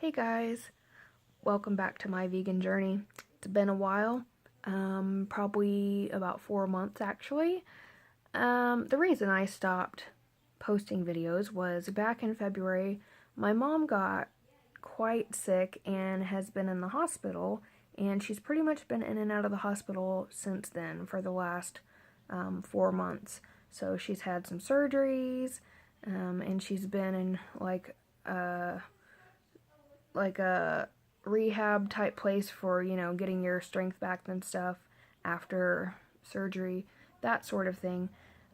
Hey guys, welcome back to my vegan journey. It's been a while, probably about 4 months actually. The reason I stopped posting videos was back in February, my mom got quite sick and has been in the hospital, and she's pretty much been in and out of the hospital since then for the last 4 months. So she's had some surgeries, and she's been in like a rehab type place for, getting your strength back and stuff after surgery, that sort of thing.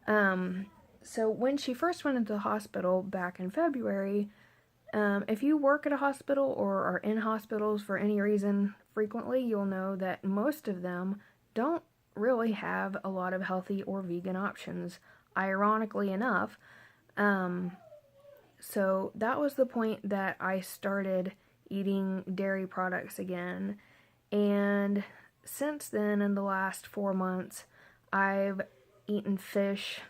So when she first went into the hospital back in February, if you work at a hospital or are in hospitals for any reason frequently, you'll know that most of them don't really have a lot of healthy or vegan options, ironically enough. So that was the point that I started eating dairy products again. And since then, in the last 4 months, I've eaten fish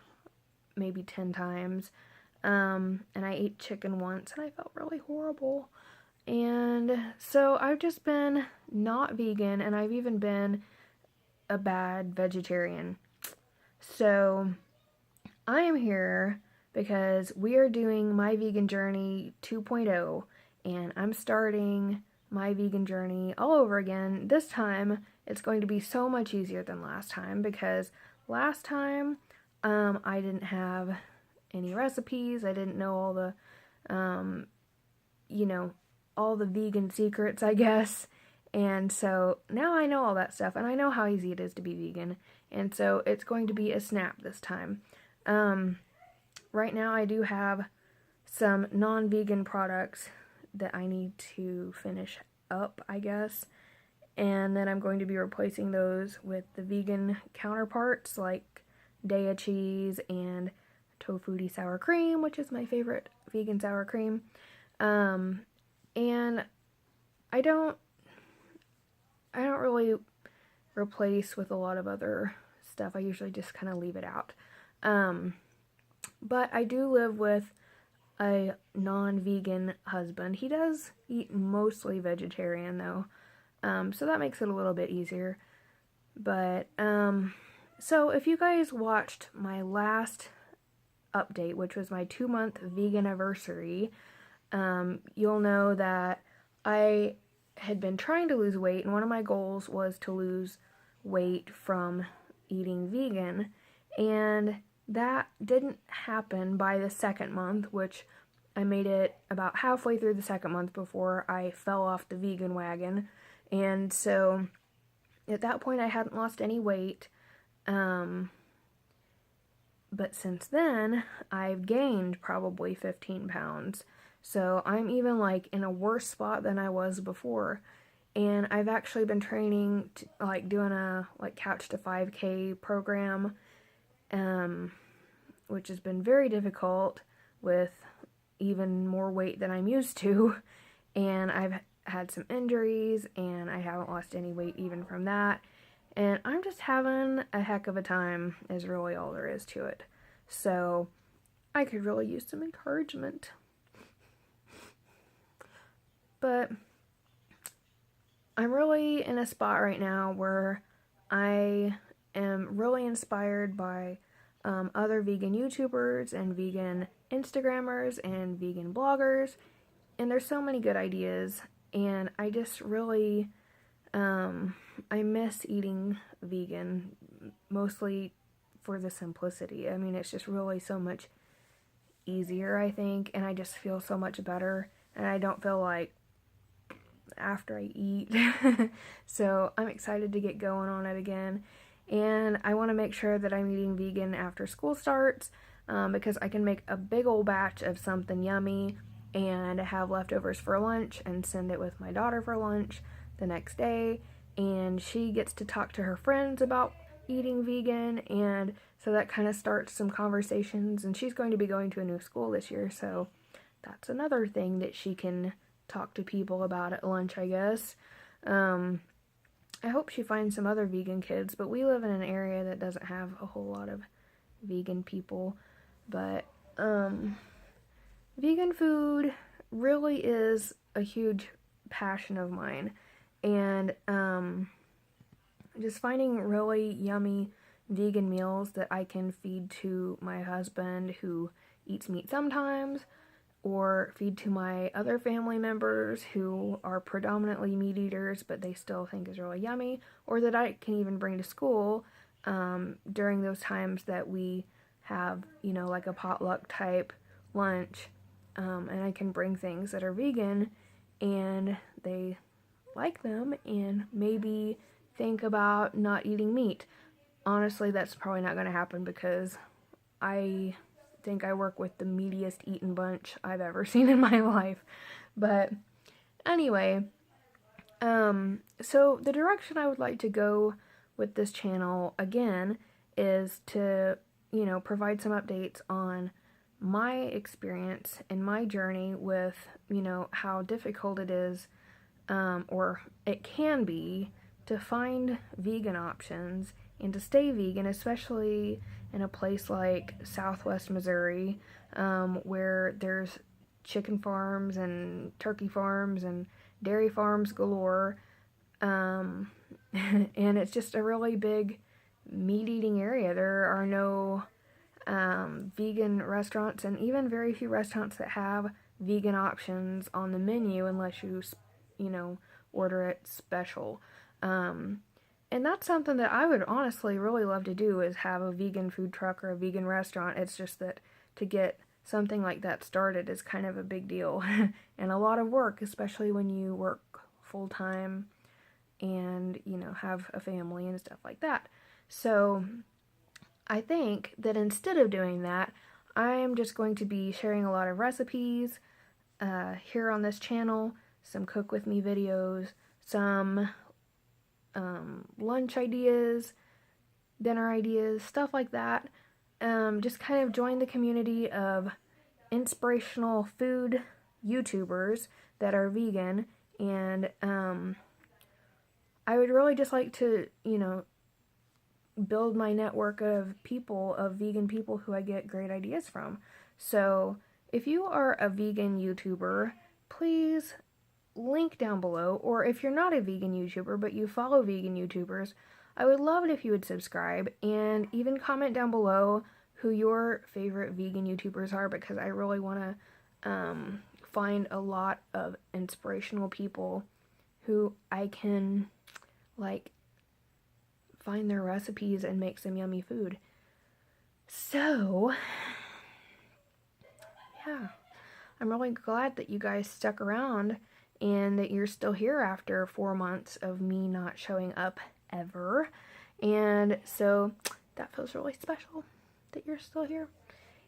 maybe 10 times. And I ate chicken once and I felt really horrible. And so I've just been not vegan, and I've even been a bad vegetarian. So I am here because we are doing My Vegan Journey 2.0, and I'm starting my vegan journey all over again. This time, it's going to be so much easier than last time because last time I didn't have any recipes. I didn't know all the, um, all the vegan secrets, I guess. And so now I know all that stuff, and I know how easy it is to be vegan. And so it's going to be a snap this time. Right now I do have some non-vegan products that I need to finish up, I guess. And then I'm going to be replacing those with the vegan counterparts like Daiya cheese and Tofutti sour cream, which is my favorite vegan sour cream. And I don't really replace with a lot of other stuff. I usually just kind of leave it out. But I do live with a non-vegan husband. He does eat mostly vegetarian though, so that makes it a little bit easier. But so if you guys watched my last update, which was my 2-month vegan anniversary, you'll know that I had been trying to lose weight, and one of my goals was to lose weight from eating vegan, and that didn't happen by the second month, which I made it about halfway through the second month before I fell off the vegan wagon. And so at that point I hadn't lost any weight, but since then I've gained probably 15 pounds. So I'm even like in a worse spot than I was before. And I've actually been training to, like, doing a Couch to 5K program, which has been very difficult with even more weight than I'm used to. And I've had some injuries, and I haven't lost any weight even from that. And I'm just having a heck of a time, is really all there is to it. So I could really use some encouragement. But I'm really in a spot right now where I am really inspired by other vegan YouTubers and vegan Instagrammers and vegan bloggers, and there's so many good ideas, and I just really, I miss eating vegan, mostly for the simplicity. I mean, it's just really so much easier, I think, and I just feel so much better, and I don't feel like after I eat. So I'm excited to get going on it again. And I want to make sure that I'm eating vegan after school starts, because I can make a big old batch of something yummy and have leftovers for lunch and send it with my daughter for lunch the next day. And she gets to talk to her friends about eating vegan, and so that kind of starts some conversations. And she's going to be going to a new school this year, so that's another thing that she can talk to people about at lunch, I guess. I hope she finds some other vegan kids, but we live in an area that doesn't have a whole lot of vegan people. But vegan food really is a huge passion of mine. And just finding really yummy vegan meals that I can feed to my husband who eats meat sometimes, or feed to my other family members who are predominantly meat eaters but they still think is really yummy, or that I can even bring to school during those times that we have, you know, like a potluck type lunch, and I can bring things that are vegan and they like them and maybe think about not eating meat. Honestly, that's probably not going to happen because I think I work with the meatiest eaten bunch I've ever seen in my life. But anyway, so the direction I would like to go with this channel again is to, you know, provide some updates on my experience and my journey with, you know, how difficult it is, or it can be, to find vegan options and to stay vegan, especially in a place like Southwest Missouri, where there's chicken farms and turkey farms and dairy farms galore, and it's just a really big meat-eating area. There are no vegan restaurants, and even very few restaurants that have vegan options on the menu unless you know, order it special. And that's something that I would honestly really love to do, is have a vegan food truck or a vegan restaurant. It's just that to get something like that started is kind of a big deal and a lot of work, especially when you work full-time and, you know, have a family and stuff like that. So I think that instead of doing that, I'm just going to be sharing a lot of recipes here on this channel, some cook with me videos, some lunch ideas, dinner ideas, stuff like that. Just kind of join the community of inspirational food YouTubers that are vegan, and I would really just like to, you know, build my network of people, of vegan people who I get great ideas from. So if you are a vegan YouTuber, please link down below, or if you're not a vegan YouTuber but you follow vegan YouTubers, I would love it if you would subscribe and even comment down below who your favorite vegan YouTubers are, because I really want to find a lot of inspirational people who I can, like, find their recipes and make some yummy food. So, yeah, I'm really glad that you guys stuck around and that you're still here after 4 months of me not showing up ever. And so that feels really special that you're still here.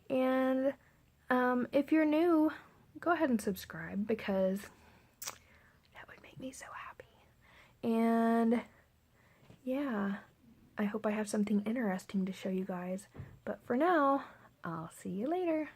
And if you're new, go ahead and subscribe, because that would make me so happy. And yeah, I hope I have something interesting to show you guys. But for now, I'll see you later.